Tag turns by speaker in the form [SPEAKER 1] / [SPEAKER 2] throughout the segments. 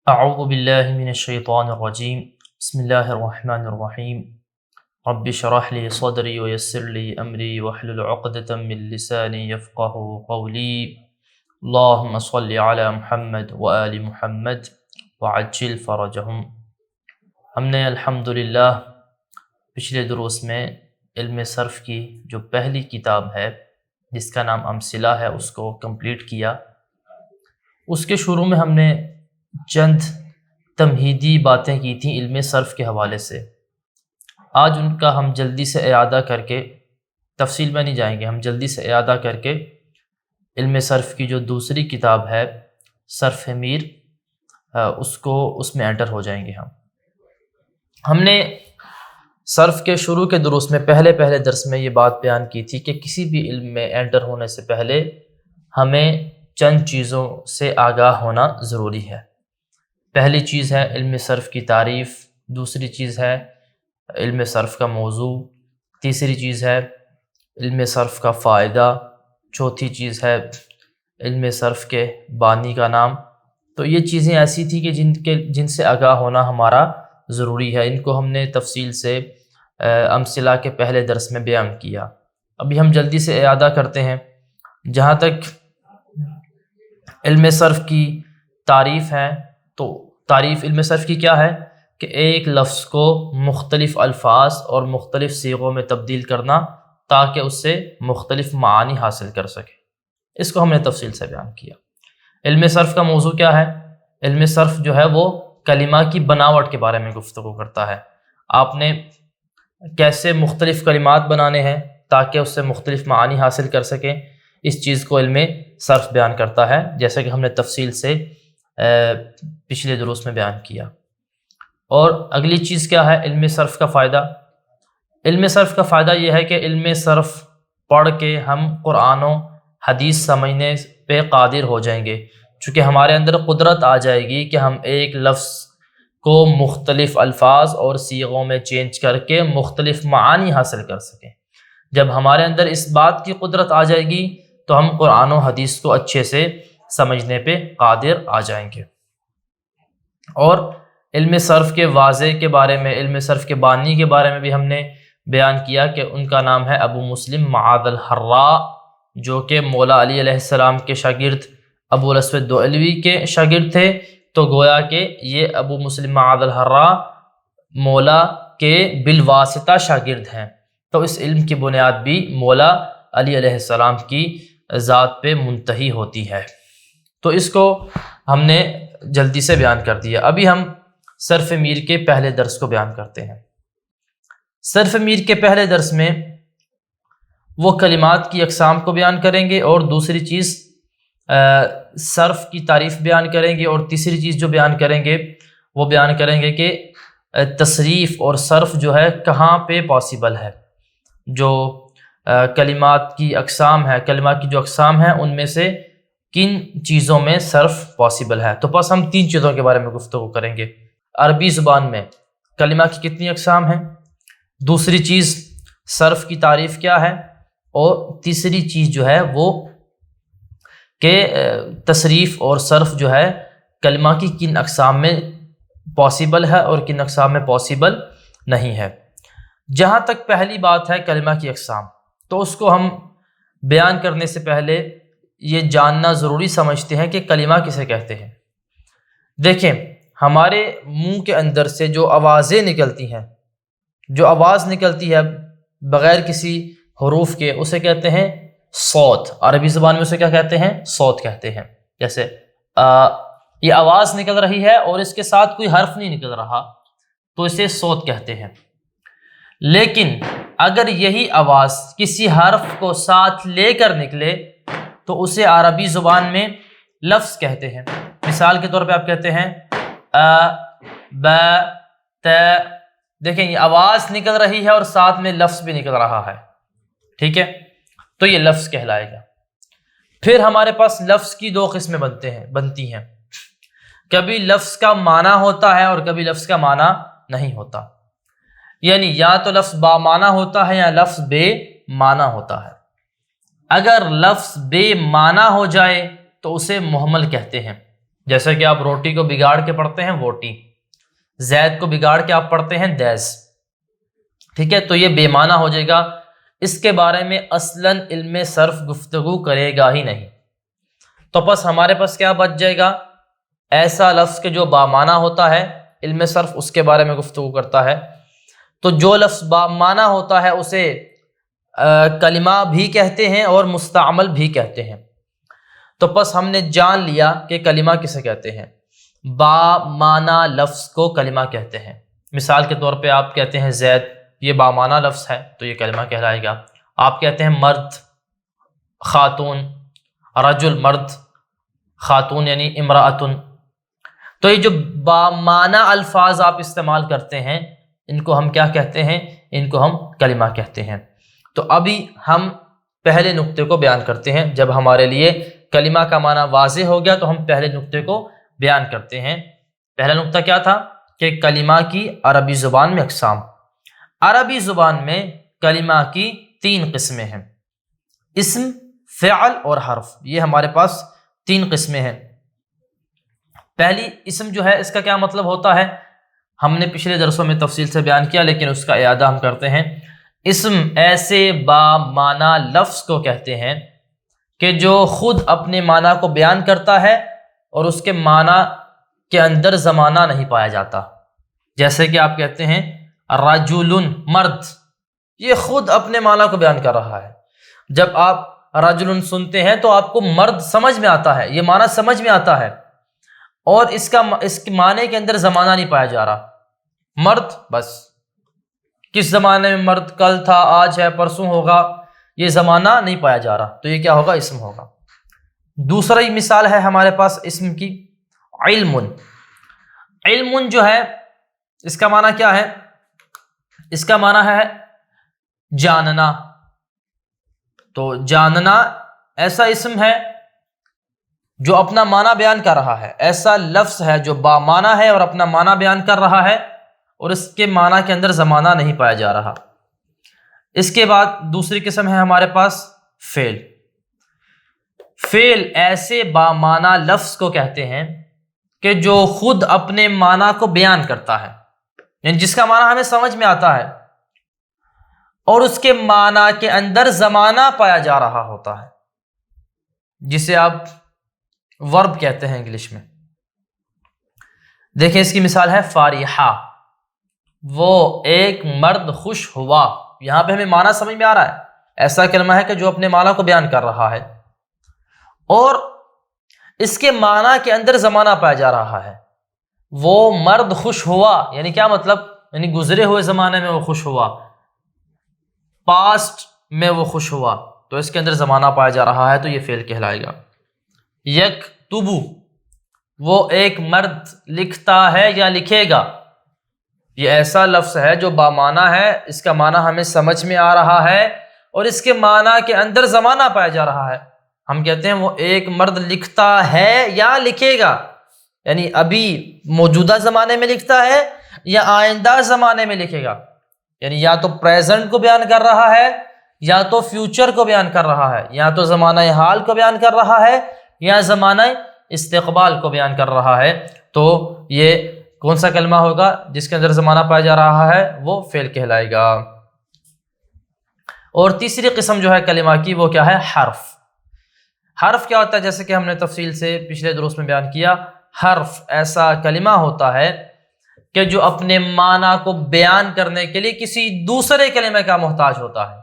[SPEAKER 1] اعوذ باللہ من الشیطان الرجیم بسم اللہ الرحمن الرحیم رب اشرح لی صدری ویسر لی امری واحلل عقدۃ من لسانی یفقهوا قولی اللہم صل علی محمد وآل محمد وعجل فرجہم۔ ہم نے الحمدللہ پچھلے دروس میں علم صرف کی جو پہلی کتاب ہے جس کا نام امثلہ ہے اس کو کمپلیٹ کیا۔ اس کے شروع میں ہم نے چند تمہیدی باتیں کی تھیں علم صرف کے حوالے سے۔ آج ان کا ہم جلدی سے اعادہ کر کے، تفصیل میں نہیں جائیں گے، ہم جلدی سے اعادہ کر کے علم صرف کی جو دوسری کتاب ہے صرف میر، اس میں انٹر ہو جائیں گے۔ ہم نے صرف کے شروع کے دروس میں پہلے درس میں یہ بات بیان کی تھی کہ کسی بھی علم میں انٹر ہونے سے پہلے ہمیں چند چیزوں سے آگاہ ہونا ضروری ہے۔ پہلی چیز ہے علم صرف کی تعریف، دوسری چیز ہے علم صرف کا موضوع، تیسری چیز ہے علم صرف کا فائدہ، چوتھی چیز ہے علم صرف کے بانی کا نام۔ تو یہ چیزیں ایسی تھیں کہ جن سے آگاہ ہونا ہمارا ضروری ہے۔ ان کو ہم نے تفصیل سے امثلہ کے پہلے درس میں بیان کیا۔ ابھی ہم جلدی سے اعادہ کرتے ہیں۔ جہاں تک علم صرف کی تعریف ہے تو تعریف علم صرف کی کیا ہے کہ ایک لفظ کو مختلف الفاظ اور مختلف صیغوں میں تبدیل کرنا تاکہ اس سے مختلف معانی حاصل کر سکے۔ اس کو ہم نے تفصیل سے بیان کیا۔ علم صرف کا موضوع کیا ہے؟ علم صرف جو ہے وہ کلمہ کی بناوٹ کے بارے میں گفتگو کرتا ہے۔ آپ نے کیسے مختلف کلمات بنانے ہیں تاکہ اس سے مختلف معانی حاصل کر سکیں، اس چیز کو علم صرف بیان کرتا ہے، جیسا کہ ہم نے تفصیل سے پچھلے دروس میں بیان کیا۔ اور اگلی چیز کیا ہے علم صرف کا فائدہ؟ علم صرف کا فائدہ یہ ہے کہ علم صرف پڑھ کے ہم قرآن و حدیث سمجھنے پہ قادر ہو جائیں گے، چونکہ ہمارے اندر قدرت آ جائے گی کہ ہم ایک لفظ کو مختلف الفاظ اور صیغوں میں چینج کر کے مختلف معانی حاصل کر سکیں۔ جب ہمارے اندر اس بات کی قدرت آ جائے گی تو ہم قرآن و حدیث کو اچھے سے سمجھنے پہ قادر آ جائیں گے۔ اور علم صرف کے واضح کے بارے میں، علم صرف کے بانی کے بارے میں بھی ہم نے بیان کیا کہ ان کا نام ہے ابو مسلم معاذ الحراء، جو کہ مولا علی علیہ السلام کے شاگرد ابو الاسود دؤلوی کے شاگرد تھے۔ تو گویا کہ یہ ابو مسلم معاذ الحراء مولا کے بالواسطہ شاگرد ہیں۔ تو اس علم کی بنیاد بھی مولا علی علیہ السلام کی ذات پہ منتہی ہوتی ہے۔ تو اس کو ہم نے جلدی سے بیان کر دیا۔ ابھی ہم صرف میر کے پہلے درس کو بیان کرتے ہیں۔ صرف میر کے پہلے درس میں وہ کلمات کی اقسام کو بیان کریں گے، اور دوسری چیز صرف کی تعریف بیان کریں گے، اور تیسری چیز جو بیان کریں گے وہ بیان کریں گے کہ تصریف اور صرف جو ہے کہاں پہ پاسبل ہے۔ جو کلمات کی اقسام ہے، کلمات کی جو اقسام ہیں ان میں سے کن چیزوں میں صرف پاسبل ہے۔ تو بس ہم تین چیزوں کے بارے میں گفتگو کریں گے۔ عربی زبان میں کلمہ کی کتنی اقسام ہیں، دوسری چیز صرف کی تعریف کیا ہے، اور تیسری چیز جو ہے وہ کہ تصریف اور صرف جو ہے کلمہ کی کن اقسام میں پاسبل ہے اور کن اقسام میں پاسبل نہیں ہے۔ جہاں تک پہلی بات ہے کلمہ کی اقسام، تو اس کو ہم بیان کرنے سے پہلے یہ جاننا ضروری سمجھتے ہیں کہ کلمہ کسے کہتے ہیں۔ دیکھیں، ہمارے منہ کے اندر سے جو آوازیں نکلتی ہیں، جو آواز نکلتی ہے بغیر کسی حروف کے، اسے کہتے ہیں صوت۔ عربی زبان میں اسے کیا کہتے ہیں؟ صوت کہتے ہیں۔ جیسے یہ آواز نکل رہی ہے اور اس کے ساتھ کوئی حرف نہیں نکل رہا تو اسے صوت کہتے ہیں۔ لیکن اگر یہی آواز کسی حرف کو ساتھ لے کر نکلے تو اسے عربی زبان میں لفظ کہتے ہیں۔ مثال کے طور پہ آپ کہتے ہیں ب ت، دیکھیں یہ آواز نکل رہی ہے اور ساتھ میں لفظ بھی نکل رہا ہے، ٹھیک ہے، تو یہ لفظ کہلائے گا۔ پھر ہمارے پاس لفظ کی دو قسمیں بنتی ہیں، کبھی لفظ کا معنی ہوتا ہے اور کبھی لفظ کا معنی نہیں ہوتا، یعنی یا تو لفظ با معنی ہوتا ہے یا لفظ بے معنی ہوتا ہے۔ اگر لفظ بے معنی ہو جائے تو اسے مہمل کہتے ہیں، جیسے کہ آپ روٹی کو بگاڑ کے پڑھتے ہیں ووٹی، زید کو بگاڑ کے آپ پڑھتے ہیں دیز، ٹھیک ہے، تو یہ بے معنی ہو جائے گا، اس کے بارے میں اصلاً علم صرف گفتگو کرے گا ہی نہیں۔ تو بس ہمارے پاس کیا بچ جائے گا؟ ایسا لفظ کہ جو بامعنی ہوتا ہے، علم صرف اس کے بارے میں گفتگو کرتا ہے۔ تو جو لفظ بامعنی ہوتا ہے اسے کلمہ بھی کہتے ہیں اور مستعمل بھی کہتے ہیں۔ تو بس ہم نے جان لیا کہ کلمہ کسے کہتے ہیں، بامعنی لفظ کو کلمہ کہتے ہیں۔ مثال کے طور پہ آپ کہتے ہیں زید، یہ بامعنی لفظ ہے تو یہ کلمہ کہلائے گا۔ آپ کہتے ہیں مرد، خاتون، رجل مرد، خاتون یعنی امرأتن، تو یہ جو بامعنی الفاظ آپ استعمال کرتے ہیں ان کو ہم کیا کہتے ہیں؟ ان کو ہم کلمہ کہتے ہیں۔ تو ابھی ہم پہلے نقطے کو بیان کرتے ہیں۔ جب ہمارے لیے کلمہ کا معنی واضح ہو گیا تو ہم پہلے نقطے کو بیان کرتے ہیں۔ پہلا نقطہ کیا تھا؟ کہ کلمہ کی عربی زبان میں اقسام۔ عربی زبان میں کلمہ کی 3 قسمیں ہیں، اسم، فعل اور حرف، یہ ہمارے پاس 3 قسمیں ہیں۔ پہلی اسم جو ہے اس کا کیا مطلب ہوتا ہے، ہم نے پچھلے درسوں میں تفصیل سے بیان کیا لیکن اس کا اعادہ ہم کرتے ہیں۔ اسم ایسے بامعنی لفظ کو کہتے ہیں کہ جو خود اپنے معنی کو بیان کرتا ہے اور اس کے معنی کے اندر زمانہ نہیں پایا جاتا۔ جیسے کہ آپ کہتے ہیں رجل مرد، یہ خود اپنے معنی کو بیان کر رہا ہے۔ جب آپ رجل سنتے ہیں تو آپ کو مرد سمجھ میں آتا ہے، یہ معنی سمجھ میں آتا ہے، اور اس کے معنی کے اندر زمانہ نہیں پایا جا رہا۔ مرد بس کس زمانے میں مرد، کل تھا، آج ہے، پرسوں ہوگا، یہ زمانہ نہیں پایا جا رہا، تو یہ کیا ہوگا؟ اسم ہوگا۔ دوسری مثال ہے ہمارے پاس اسم کی، علم۔ علم جو ہے اس کا معنی کیا ہے؟ اس کا معنی ہے جاننا۔ تو جاننا ایسا اسم ہے جو اپنا معنی بیان کر رہا ہے، ایسا لفظ ہے جو بامعنی ہے اور اپنا معنی بیان کر رہا ہے اور اس کے معنی کے اندر زمانہ نہیں پایا جا رہا۔ اس کے بعد دوسری قسم ہے ہمارے پاس فعل۔ فعل ایسے بامعنی لفظ کو کہتے ہیں کہ جو خود اپنے معنی کو بیان کرتا ہے، یعنی جس کا معنی ہمیں سمجھ میں آتا ہے اور اس کے معنی کے اندر زمانہ پایا جا رہا ہوتا ہے، جسے آپ ورب کہتے ہیں انگلش میں۔ دیکھیں اس کی مثال ہے فارحہ، وہ ایک مرد خوش ہوا، یہاں پہ ہمیں معنی سمجھ میں آ رہا ہے، ایسا کلمہ ہے کہ جو اپنے معنی کو بیان کر رہا ہے اور اس کے معنی کے اندر زمانہ پایا جا رہا ہے۔ وہ مرد خوش ہوا یعنی کیا مطلب؟ یعنی گزرے ہوئے زمانے میں وہ خوش ہوا، پاسٹ میں وہ خوش ہوا، تو اس کے اندر زمانہ پایا جا رہا ہے، تو یہ فعل کہلائے گا۔ یکتبو، وہ ایک مرد لکھتا ہے یا لکھے گا، یہ ایسا لفظ ہے جو بامعنی ہے، اس کا معنی ہمیں سمجھ میں آ رہا ہے اور اس کے معنی کے اندر زمانہ پایا جا رہا ہے۔ ہم کہتے ہیں وہ ایک مرد لکھتا ہے یا لکھے گا، یعنی ابھی موجودہ زمانے میں لکھتا ہے یا آئندہ زمانے میں لکھے گا، یعنی یا تو پریزنٹ کو بیان کر رہا ہے یا تو فیوچر کو بیان کر رہا ہے، یا تو زمانہ حال کو بیان کر رہا ہے یا زمانہ استقبال کو بیان کر رہا ہے۔ تو یہ کون سا کلمہ ہوگا جس کے اندر زمانہ پایا جا رہا ہے؟ وہ فعل کہلائے گا۔ اور تیسری قسم جو ہے کلمہ کی وہ کیا ہے؟ حرف۔ حرف کیا ہوتا ہے؟ جیسے کہ ہم نے تفصیل سے پچھلے دروس میں بیان کیا، حرف ایسا کلمہ ہوتا ہے کہ جو اپنے معنی کو بیان کرنے کے لیے کسی دوسرے کلمے کا محتاج ہوتا ہے،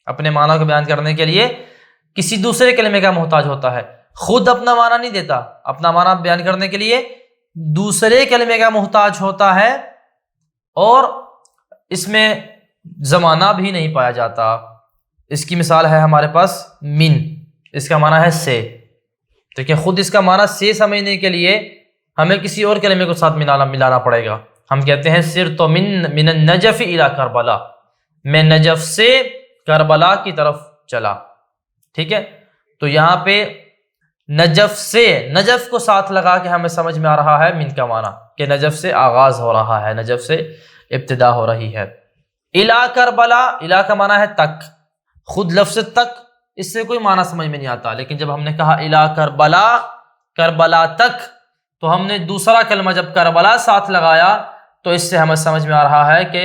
[SPEAKER 1] اپنے معنی کو بیان کرنے کے لیے کسی دوسرے کلمے کا محتاج ہوتا ہے، خود اپنا معنی نہیں دیتا، اپنا معنی بیان کرنے کے لیے دوسرے کلمے کا محتاج ہوتا ہے اور اس میں زمانہ بھی نہیں پایا جاتا۔ اس کی مثال ہے ہمارے پاس من، اس کا معنی ہے سے، دیکھیں خود اس کا معنی سے سمجھنے کے لیے ہمیں کسی اور کلمے کو ساتھ ملانا پڑے گا۔ ہم کہتے ہیں سر تو من النجف الی کربلا، میں نجف سے کربلا کی طرف چلا، ٹھیک ہے، تو یہاں پہ نجف سے، نجف کو ساتھ لگا کے ہمیں سمجھ میں آ رہا ہے من کا معنی کہ نجف سے آغاز ہو رہا ہے، نجف سے ابتدا ہو رہی ہے۔ الی کربلا، الی کا معنی ہے تک، خود لفظ تک اس سے کوئی معنی سمجھ میں نہیں آتا، لیکن جب ہم نے کہا الی کربلا، کربلا تک، تو ہم نے دوسرا کلمہ جب کربلا ساتھ لگایا تو اس سے ہمیں سمجھ میں آ رہا ہے کہ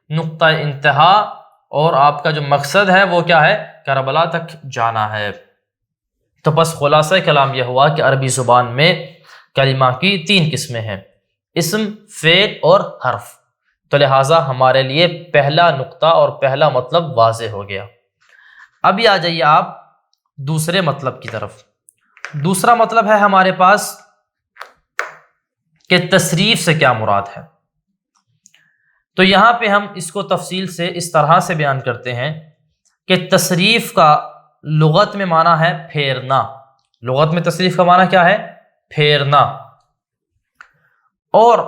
[SPEAKER 1] نقطہ انتہا اور آپ کا جو مقصد ہے وہ کیا ہے؟ کربلا تک جانا ہے۔ تو بس خلاصہ کلام یہ ہوا کہ عربی زبان میں کلمہ کی 3 قسمیں ہیں، اسم، فعل اور حرف۔ تو لہٰذا ہمارے لیے پہلا نقطہ اور پہلا مطلب واضح ہو گیا۔ ابھی آ جائیے آپ دوسرے مطلب کی طرف۔ دوسرا مطلب ہے ہمارے پاس کہ تصریف سے کیا مراد ہے۔ تو یہاں پہ ہم اس کو تفصیل سے اس طرح سے بیان کرتے ہیں کہ تصریف کا لغت میں معنی ہے پھیرنا۔ لغت میں تصریف کا معنی کیا ہے؟ پھیرنا۔ اور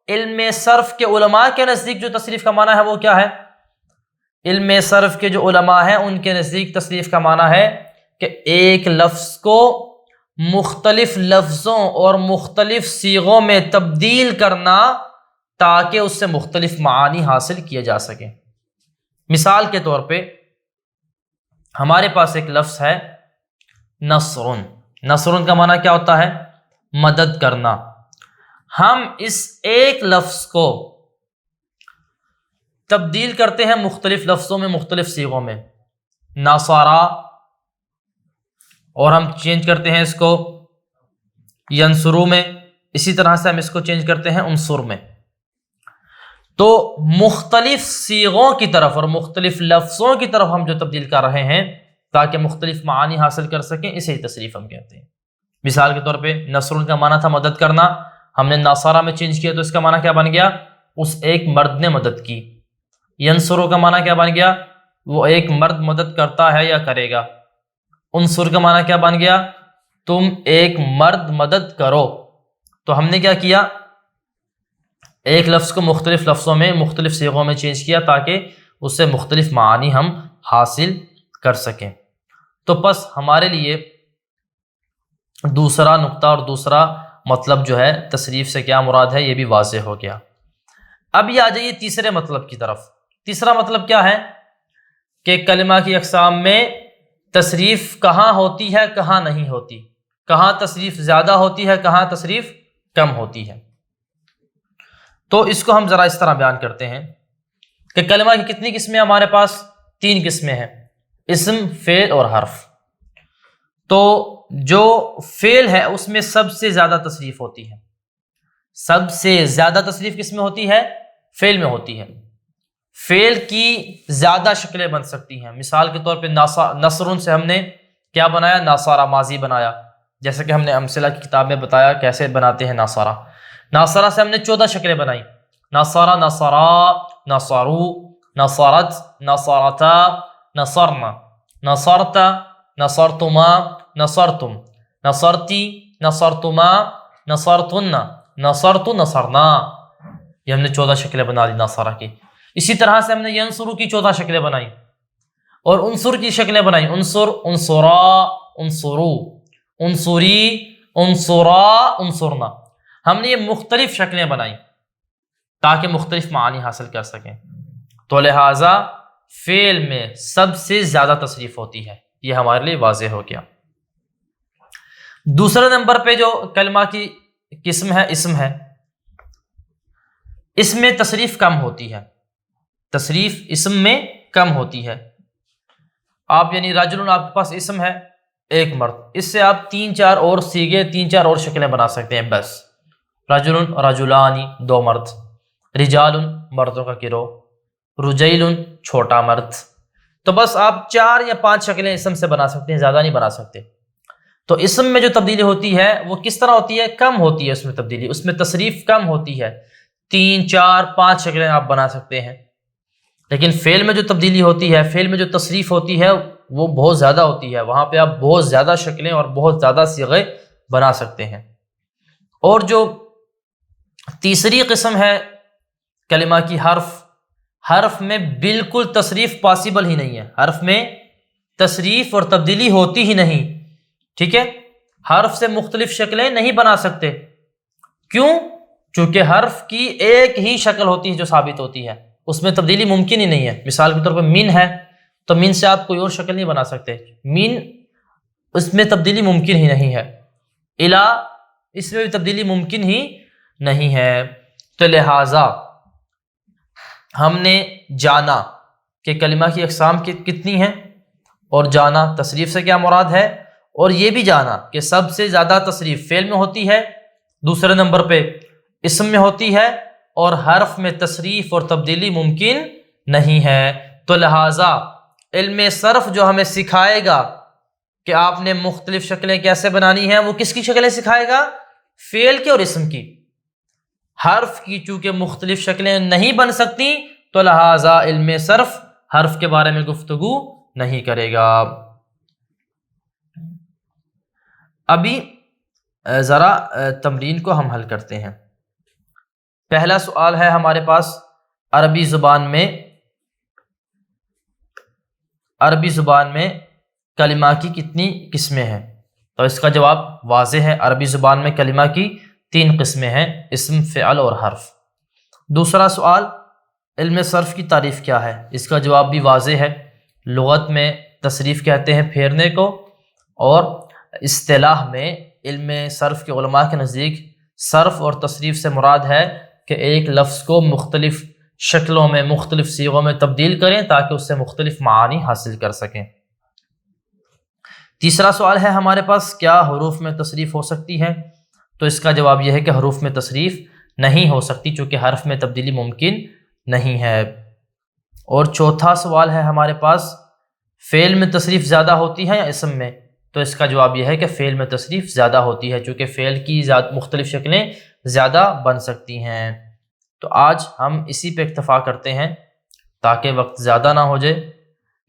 [SPEAKER 1] علم صرف کے علماء کے نزدیک جو تصریف کا معنی ہے وہ کیا ہے؟ علم صرف کے جو علماء ہیں ان کے نزدیک تصریف کا معنی ہے کہ ایک لفظ کو مختلف لفظوں اور مختلف صیغوں میں تبدیل کرنا تاکہ اس سے مختلف معانی حاصل کیے جا سکیں۔ مثال کے طور پہ ہمارے پاس ایک لفظ ہے نصر۔ نصر کا معنی کیا ہوتا ہے؟ مدد کرنا۔ ہم اس ایک لفظ کو تبدیل کرتے ہیں مختلف لفظوں میں، مختلف صیغوں میں، ناصارا، اور ہم چینج کرتے ہیں اس کو ینصرو میں، اسی طرح سے ہم اس کو چینج کرتے ہیں انصر میں۔ تو مختلف صیغوں کی طرف اور مختلف لفظوں کی طرف ہم جو تبدیل کر رہے ہیں تاکہ مختلف معانی حاصل کر سکیں، اسے تصریف ہم کہتے ہیں۔ مثال کے طور پہ نصر کا معنی تھا مدد کرنا، ہم نے ناصارہ میں چینج کیا تو اس کا معنی کیا بن گیا؟ اس ایک مرد نے مدد کی۔ ینصرو کا معنی کیا بن گیا؟ وہ ایک مرد مدد کرتا ہے یا کرے گا۔ انصر کا معنی کیا بن گیا؟ تم ایک مرد مدد کرو۔ تو ہم نے کیا کیا؟ ایک لفظ کو مختلف لفظوں میں، مختلف صیغوں میں چینج کیا تاکہ اس سے مختلف معانی ہم حاصل کر سکیں۔ تو بس ہمارے لیے دوسرا نقطہ اور دوسرا مطلب جو ہے تصریف سے کیا مراد ہے یہ بھی واضح ہو گیا۔ اب یہ آ جائیے تیسرے مطلب کی طرف۔ تیسرا مطلب کیا ہے کہ کلمہ کی اقسام میں تصریف کہاں ہوتی ہے، کہاں نہیں ہوتی، کہاں تصریف زیادہ ہوتی ہے، کہاں تصریف کم ہوتی ہے۔ تو اس کو ہم ذرا اس طرح بیان کرتے ہیں کہ کلمہ کی کتنی قسمیں ہمارے پاس؟ 3 قسمیں ہیں، اسم، فعل اور حرف۔ تو جو فعل ہے اس میں سب سے زیادہ تصریف ہوتی ہے۔ سب سے زیادہ تصریف کس میں ہوتی ہے؟ فعل میں ہوتی ہے۔ فعل کی زیادہ شکلیں بن سکتی ہیں۔ مثال کے طور پہ نصر سے ہم نے کیا بنایا؟ ناصارہ، ماضی بنایا، جیسے کہ ہم نے امثلہ کی کتاب میں بتایا کیسے بناتے ہیں ناصارہ۔ ناصرہ سے ہم نے 14 شکلیں بنائی، ناصارہ، ناصرا، ناصارو، ناصارت، ناصارتا، نصرنا، نصرتا، نصرتما، نصرتم، نصرتی، نصرتما، نصرتن، نصرت، نصرنا۔ یہ ہم نے 14 شکلیں بنا دی ناصارہ کی۔ اسی طرح سے ہم نے ینصرو کی 14 شکلیں بنائی اور انصر کی شکلیں بنائی، انصر، انصرا، انصرو، انصری، انصرا، انصرنا۔ ہم نے یہ مختلف شکلیں بنائی تاکہ مختلف معانی حاصل کر سکیں۔ تو لہٰذا فعل میں سب سے زیادہ تصریف ہوتی ہے، یہ ہمارے لیے واضح ہو گیا۔ دوسرے نمبر پہ جو کلمہ کی قسم ہے اسم ہے، اس میں تصریف کم ہوتی ہے۔ تصریف اسم میں کم ہوتی ہے۔ آپ یعنی رجل، آپ کے پاس اسم ہے ایک مرد، اس سے آپ 3-4 اور صیغے، 3-4 اور شکلیں بنا سکتے ہیں بس۔ رجل، رجلانی، 2 مرد، رجال، مردوں کا گروہ، رجیل، چھوٹا مرد۔ تو بس آپ 4 یا 5 شکلیں اسم سے بنا سکتے ہیں، زیادہ نہیں بنا سکتے۔ تو اسم میں جو تبدیلی ہوتی ہے وہ کس طرح ہوتی ہے؟ کم ہوتی ہے اس میں تبدیلی، اس میں تصریف کم ہوتی ہے، 3، 4، 5 شکلیں آپ بنا سکتے ہیں۔ لیکن فعل میں جو تبدیلی ہوتی ہے، فعل میں جو تصریف ہوتی ہے وہ بہت زیادہ ہوتی ہے، وہاں پہ آپ بہت زیادہ شکلیں اور بہت زیادہ صیغے بنا سکتے ہیں۔ اور جو تیسری قسم ہے کلمہ کی حرف میں بالکل تصریف پاسبل ہی نہیں ہے، حرف میں تصریف اور تبدیلی ہوتی ہی نہیں، ٹھیک ہے؟ حرف سے مختلف شکلیں نہیں بنا سکتے۔ کیوں؟ چونکہ حرف کی ایک ہی شکل ہوتی ہے جو ثابت ہوتی ہے، اس میں تبدیلی ممکن ہی نہیں ہے۔ مثال کے طور پر من ہے تو من سے آپ کوئی اور شکل نہیں بنا سکتے، من اس میں تبدیلی ممکن ہی نہیں ہے۔ الا اس میں بھی تبدیلی ممکن ہی نہیں ہے۔ تو لہٰذا ہم نے جانا کہ کلمہ کی اقسام کتنی ہیں، اور جانا تصریف سے کیا مراد ہے، اور یہ بھی جانا کہ سب سے زیادہ تصریف فعل میں ہوتی ہے، دوسرے نمبر پہ اسم میں ہوتی ہے، اور حرف میں تصریف اور تبدیلی ممکن نہیں ہے۔ تو لہٰذا علم صرف جو ہمیں سکھائے گا کہ آپ نے مختلف شکلیں کیسے بنانی ہیں، وہ کس کی شکلیں سکھائے گا؟ فعل کی اور اسم کی۔ حرف کی چونکہ مختلف شکلیں نہیں بن سکتی، تو لہٰذا علم صرف حرف کے بارے میں گفتگو نہیں کرے گا۔ ابھی ذرا تمرین کو ہم حل کرتے ہیں۔ پہلا سوال ہے ہمارے پاس، عربی زبان میں کلمہ کی کتنی قسمیں ہیں؟ تو اس کا جواب واضح ہے، عربی زبان میں کلمہ کی 3 قسمیں ہیں، اسم، فعل اور حرف۔ دوسرا سوال، علم صرف کی تعریف کیا ہے؟ اس کا جواب بھی واضح ہے، لغت میں تصریف کہتے ہیں پھیرنے کو، اور اصطلاح میں علم صرف کے علماء کے نزدیک صرف اور تصریف سے مراد ہے کہ ایک لفظ کو مختلف شکلوں میں، مختلف صیغوں میں تبدیل کریں تاکہ اس سے مختلف معانی حاصل کر سکیں۔ تیسرا سوال ہے ہمارے پاس، کیا حروف میں تصریف ہو سکتی ہے؟ تو اس کا جواب یہ ہے کہ حروف میں تصریف نہیں ہو سکتی، چونکہ حرف میں تبدیلی ممکن نہیں ہے۔ اور چوتھا سوال ہے ہمارے پاس، فعل میں تصریف زیادہ ہوتی ہے یا اسم میں؟ تو اس کا جواب یہ ہے کہ فعل میں تصریف زیادہ ہوتی ہے، چونکہ فعل کی مختلف شکلیں زیادہ بن سکتی ہیں۔ تو آج ہم اسی پہ اکتفا کرتے ہیں تاکہ وقت زیادہ نہ ہو جائے،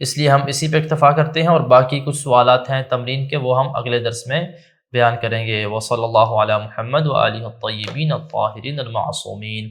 [SPEAKER 1] اس لیے ہم اسی پہ اکتفا کرتے ہیں، اور باقی کچھ سوالات ہیں تمرین کے، وہ ہم اگلے درس میں بیان کریں گے۔ وصلی اللہ علی محمد وآلہ الطیبین الطاہرین المعصومین۔